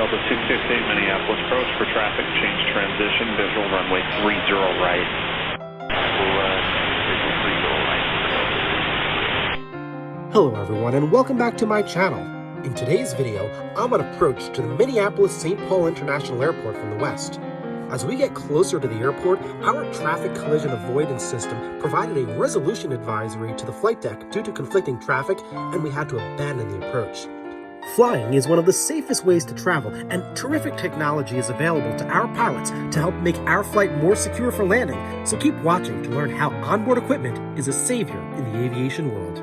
Delta 668 Minneapolis approach for traffic, change transition, visual runway 30 right. Hello everyone and welcome back to my channel. In today's video, I'm on approach to the Minneapolis St. Paul International Airport from the west. As we get closer to the airport, our traffic collision avoidance system provided a resolution advisory to the flight deck due to conflicting traffic, and we had to abandon the approach. Flying is one of the safest ways to travel, and terrific technology is available to our pilots to help make our flight more secure for landing, so keep watching to learn how onboard equipment is a savior in the aviation world.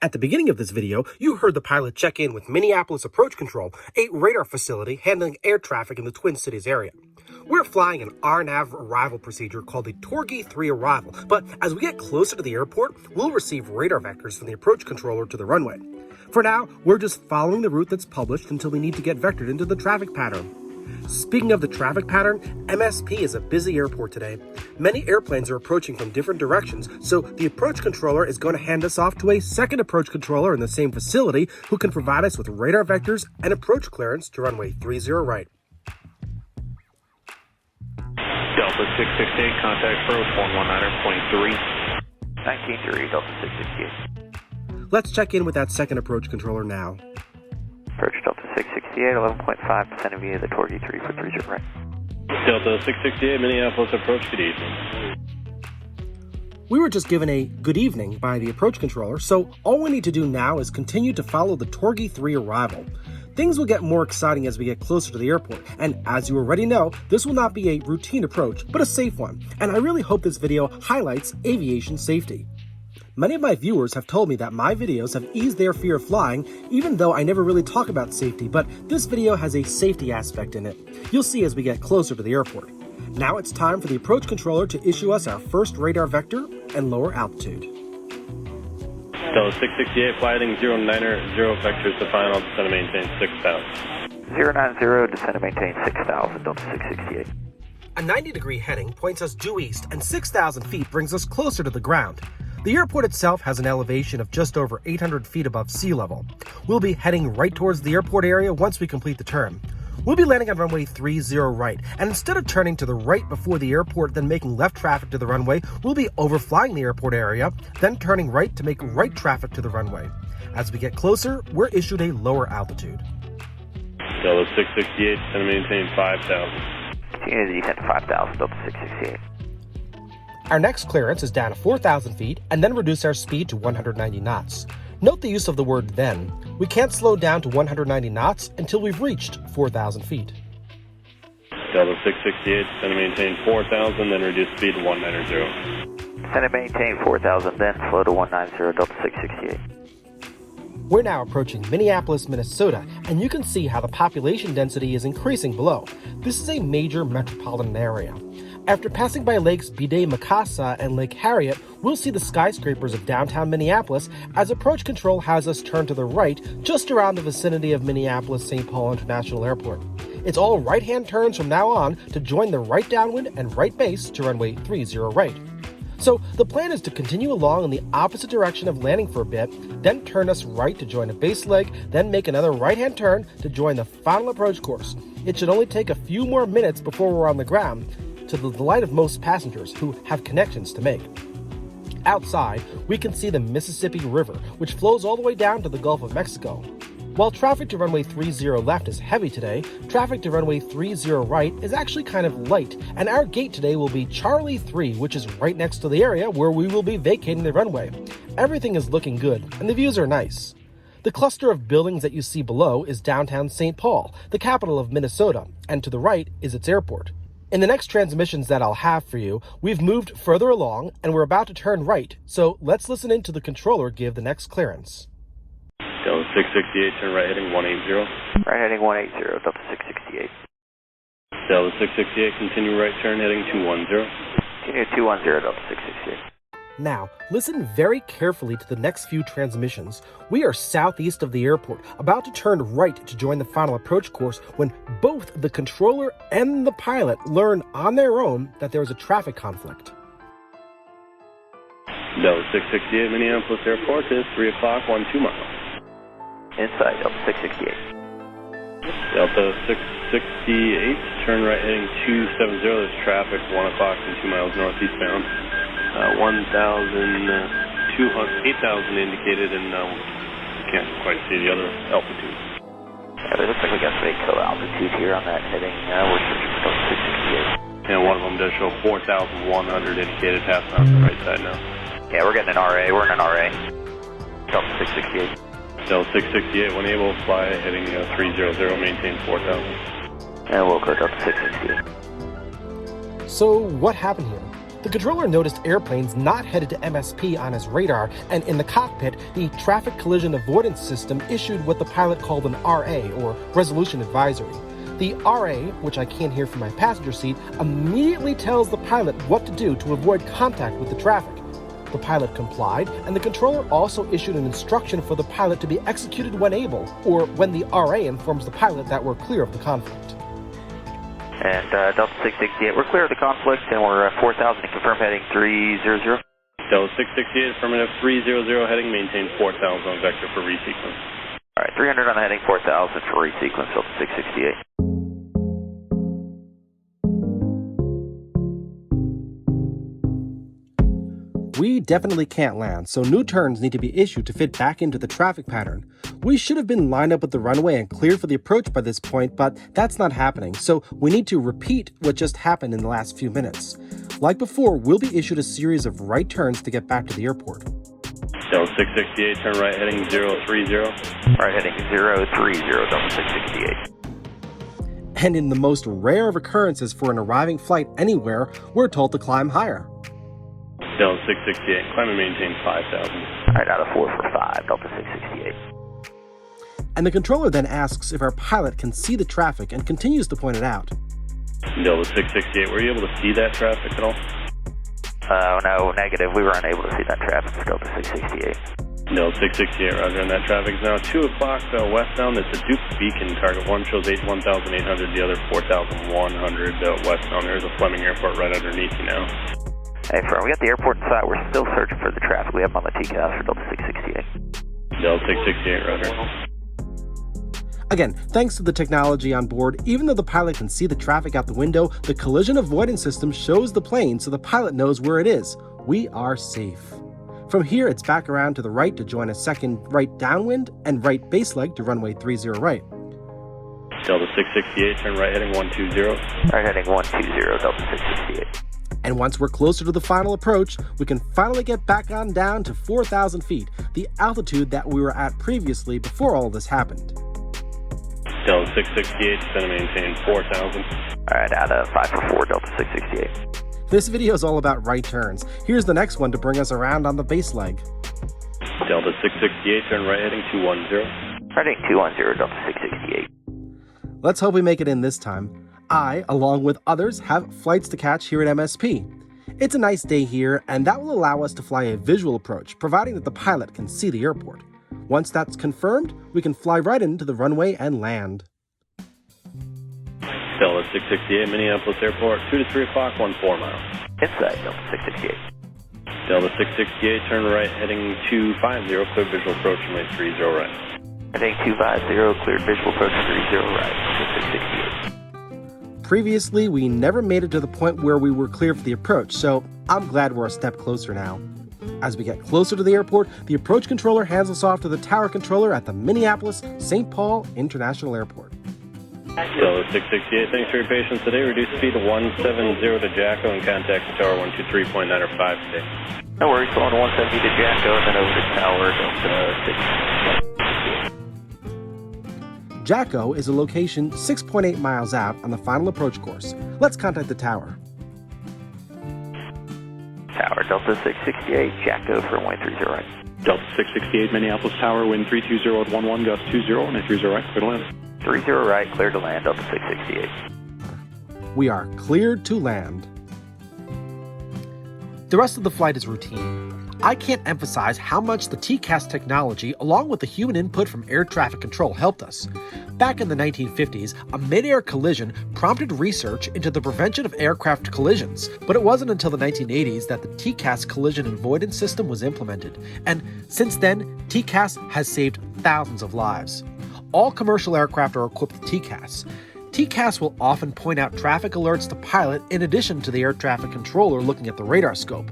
At the beginning of this video, you heard the pilot check in with Minneapolis Approach Control, a radar facility handling air traffic in the Twin Cities area. We're flying an RNAV arrival procedure called the Torgy 3 arrival, but as we get closer to the airport, we'll receive radar vectors from the approach controller to the runway. For now, we're just following the route that's published until we need to get vectored into the traffic pattern. Speaking of the traffic pattern, MSP is a busy airport today. Many airplanes are approaching from different directions, so the approach controller is going to hand us off to a second approach controller in the same facility who can provide us with radar vectors and approach clearance to runway 30 right. Delta 668, contact approach 119.3. 19.3, Delta 668. Let's check in with that second approach controller now. Approach Delta 668, 11.5% via the Torgy 3 for 30 right. Delta 668, Minneapolis approach, good evening. We were just given a good evening by the approach controller, so all we need to do now is continue to follow the Torgy 3 arrival. Things will get more exciting as we get closer to the airport, and as you already know, this will not be a routine approach, but a safe one, and I really hope this video highlights aviation safety. Many of my viewers have told me that my videos have eased their fear of flying, even though I never really talk about safety, but this video has a safety aspect in it. You'll see as we get closer to the airport. Now it's time for the approach controller to issue us our first radar vector and lower altitude. Delta 668, flight heading 090, vectors to final, descend and maintain 6,000. 090, descend and maintain 6,000, Delta 668. A 90-degree heading points us due east, and 6,000 feet brings us closer to the ground. The airport itself has an elevation of just over 800 feet above sea level. We'll be heading right towards the airport area once we complete the turn. We'll be landing on runway 30 right, and instead of turning to the right before the airport, then making left traffic to the runway, we'll be overflying the airport area, then turning right to make right traffic to the runway. As we get closer, we're issued a lower altitude. Delta 668, descend and maintain 5,000. Continue to descend to 5,000, Delta 668. Our next clearance is down to 4,000 feet and then reduce our speed to 190 knots. Note the use of the word then. We can't slow down to 190 knots until we've reached 4,000 feet. Delta 668, descend and maintain 4,000, then reduce speed to 190. Descend and maintain 4,000, then slow to 190, Delta 668. We're now approaching Minneapolis, Minnesota, and you can see how the population density is increasing below. This is a major metropolitan area. After passing by Lakes Bide-Mikasa and Lake Harriet, we'll see the skyscrapers of downtown Minneapolis as approach control has us turn to the right just around the vicinity of Minneapolis St. Paul International Airport. It's all right-hand turns from now on to join the right downwind and right base to runway 30 right. So the plan is to continue along in the opposite direction of landing for a bit, then turn us right to join a base leg, then make another right-hand turn to join the final approach course. It should only take a few more minutes before we're on the ground, to the delight of most passengers who have connections to make. Outside, we can see the Mississippi River, which flows all the way down to the Gulf of Mexico. While traffic to runway 30 left is heavy today, traffic to runway 30 right is actually kind of light, and our gate today will be Charlie 3, which is right next to the area where we will be vacating the runway. Everything is looking good, and the views are nice. The cluster of buildings that you see below is downtown St. Paul, the capital of Minnesota, and to the right is its airport. In the next transmissions that I'll have for you, we've moved further along and we're about to turn right, so let's listen in to the controller give the next clearance. Delta 668, turn right heading 180. Right heading 180, Delta 668. Delta 668, continue right turn heading 210. Continue 210, Delta 668. Now, listen very carefully to the next few transmissions. We are southeast of the airport, about to turn right to join the final approach course when both the controller and the pilot learn on their own that there is a traffic conflict. Delta 668 Minneapolis Airport is 3 o'clock, 12 miles. Inside, Delta 668. Delta 668, turn right heading 270, there's traffic, 1 o'clock and 2 miles northeastbound. 8,000 indicated, and can't quite see the other altitude. Yeah, it looks like we got Vaco altitude here on that heading. We're searching for Delta 668. And one of them does show 4,100 indicated, passing on the right side now. Yeah, we're getting an RA. We're in an RA. Delta 668. Delta 668, when able, fly heading 300, maintain 4,000. And we'll go Delta 668. So what happened here? The controller noticed airplanes not headed to MSP on his radar, and in the cockpit, the Traffic Collision Avoidance System issued what the pilot called an RA, or Resolution Advisory. The RA, which I can't hear from my passenger seat, immediately tells the pilot what to do to avoid contact with the traffic. The pilot complied, and the controller also issued an instruction for the pilot to be executed when able, or when the RA informs the pilot that we're clear of the conflict. And Delta 668, we're clear of the conflict, and we're 4,000 and confirm heading 300. Delta 668, affirmative 300, heading, maintain 4,000 on vector for resequence. All right, 300 on the heading, 4,000 for resequence, Delta 668. We definitely can't land, so new turns need to be issued to fit back into the traffic pattern. We should have been lined up at the runway and cleared for the approach by this point, but that's not happening, so we need to repeat what just happened in the last few minutes. Like before, we'll be issued a series of right turns to get back to the airport. Delta 668, turn right heading 030. Right heading 030, Delta 668. And in the most rare of occurrences for an arriving flight anywhere, we're told to climb higher. Delta 668, climb and maintain 5,000. All right, out of 4 for 5, Delta 668. And the controller then asks if our pilot can see the traffic and continues to point it out. Delta 668, were you able to see that traffic at all? No, negative. We were unable to see that traffic for Delta 668. Delta 668, roger, and that traffic is now 2 o'clock westbound. It's a Duke Beacon. Target 1 shows 1,800, the other 4,100 westbound. There's a Fleming Airport right underneath you now. Hey, firm, we got the airport in sight. We're still searching for the traffic. We have them on the TCAS for Delta 668. Delta 668, roger. Again, thanks to the technology on board, even though the pilot can see the traffic out the window, the collision avoidance system shows the plane so the pilot knows where it is. We are safe. From here, it's back around to the right to join a second right downwind and right base leg to runway 30 right. Delta 668, turn right heading 120. Right heading 120, Delta 668. And once we're closer to the final approach, we can finally get back on down to 4,000 feet, the altitude that we were at previously before all this happened. Delta 668, descend and maintain 4,000. All right, out of 5 for 4, Delta 668. This video is all about right turns. Here's the next one to bring us around on the base leg. Delta 668, turn right heading 210. Right heading 210, Delta 668. Let's hope we make it in this time. I, along with others, have flights to catch here at MSP. It's a nice day here, and that will allow us to fly a visual approach, providing that the pilot can see the airport. Once that's confirmed, we can fly right into the runway and land. Delta 668, Minneapolis Airport, 2 to 3 o'clock, 14 miles. Inside, Delta 668. Delta 668, turn right heading 250, clear visual approach, runway 30 right. Heading 250, cleared visual approach 30 right, Delta 668. Previously, we never made it to the point where we were clear for the approach, so I'm glad we're a step closer now. As we get closer to the airport, the approach controller hands us off to the tower controller at the Minneapolis St. Paul International Airport. Delta 668, thanks for your patience today. Reduce speed to 170 to Jacko and contact the tower 123.9 or 5 today. No worries, going to 170 to Jacko and then over to tower, Delta 668. Jacko is a location 6.8 miles out on the final approach course. Let's contact the tower. Tower, Delta 668, Jacko for runway 30 right. Delta 668, Minneapolis Tower, wind 320 at 11, gust 20, and 30 right, clear to land. 30 right, clear to land, Delta 668. We are cleared to land. The rest of the flight is routine. I can't emphasize how much the TCAS technology, along with the human input from air traffic control, helped us. Back in the 1950s, a mid-air collision prompted research into the prevention of aircraft collisions, but it wasn't until the 1980s that the TCAS collision avoidance system was implemented, and since then, TCAS has saved thousands of lives. All commercial aircraft are equipped with TCAS. TCAS will often point out traffic alerts to pilot in addition to the air traffic controller looking at the radar scope.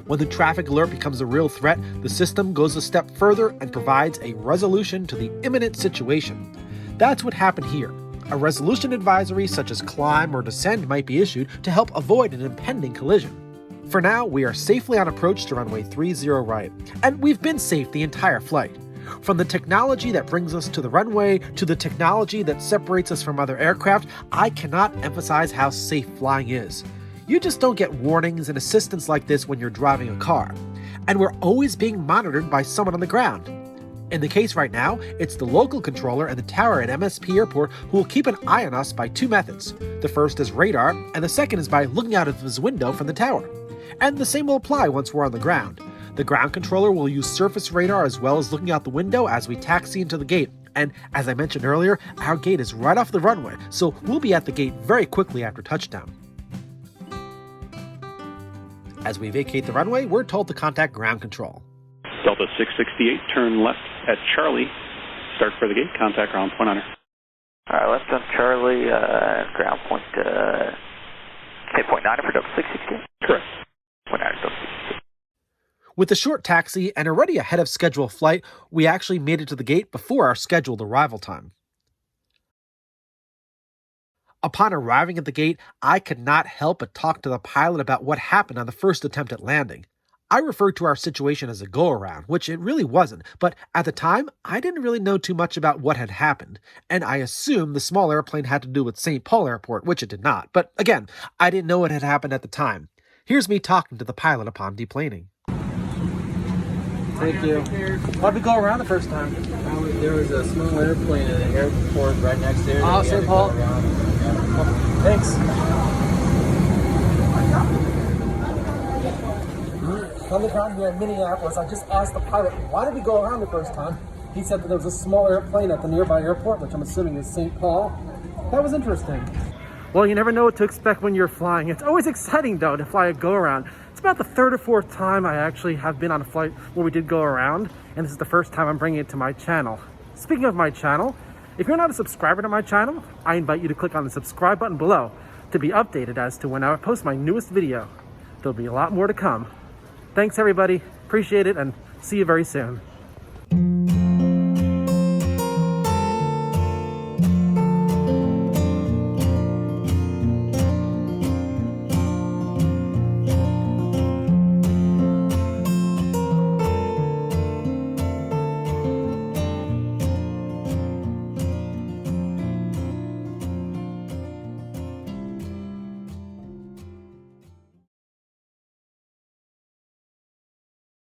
When the traffic alert becomes a real threat, the system goes a step further and provides a resolution to the imminent situation. That's what happened here. A resolution advisory such as climb or descend might be issued to help avoid an impending collision. For now, we are safely on approach to runway 30 right, and we've been safe the entire flight. From the technology that brings us to the runway to the technology that separates us from other aircraft, I cannot emphasize how safe flying is. You just don't get warnings and assistance like this when you're driving a car. And we're always being monitored by someone on the ground. In the case right now, it's the local controller and the tower at MSP Airport who will keep an eye on us by two methods. The first is radar, and the second is by looking out of his window from the tower. And the same will apply once we're on the ground. The ground controller will use surface radar as well as looking out the window as we taxi into the gate. And as I mentioned earlier, our gate is right off the runway, so we'll be at the gate very quickly after touchdown. As we vacate the runway, we're told to contact ground control. Delta 668, turn left at Charlie. Start for the gate, contact ground point honor. All right, left on Charlie, ground point, point 9 for Delta 668? Correct. Point 9 Delta 668. With a short taxi and already ahead of schedule flight, we actually made it to the gate before our scheduled arrival time. Upon arriving at the gate, I could not help but talk to the pilot about what happened on the first attempt at landing. I referred to our situation as a go-around, which it really wasn't, but at the time, I didn't really know too much about what had happened, and I assumed the small airplane had to do with St. Paul Airport, which it did not. But again, I didn't know what had happened at the time. Here's me talking to the pilot upon deplaning. Thank you. Why'd we go around the first time? There was a small airplane at the airport right next there. Oh, St. Paul. Thanks. On the ground here in Minneapolis, I just asked the pilot, why did we go around the first time? He said that there was a small airplane at the nearby airport, which I'm assuming is St. Paul. That was interesting. Well, you never know what to expect when you're flying. It's always exciting, though, to fly a go-around. It's about the third or fourth time I actually have been on a flight where we did go around, and this is the first time I'm bringing it to my channel. Speaking of my channel, if you're not a subscriber to my channel, I invite you to click on the subscribe button below to be updated as to when I post my newest video. There'll be a lot more to come. Thanks, everybody. Appreciate it, and see you very soon.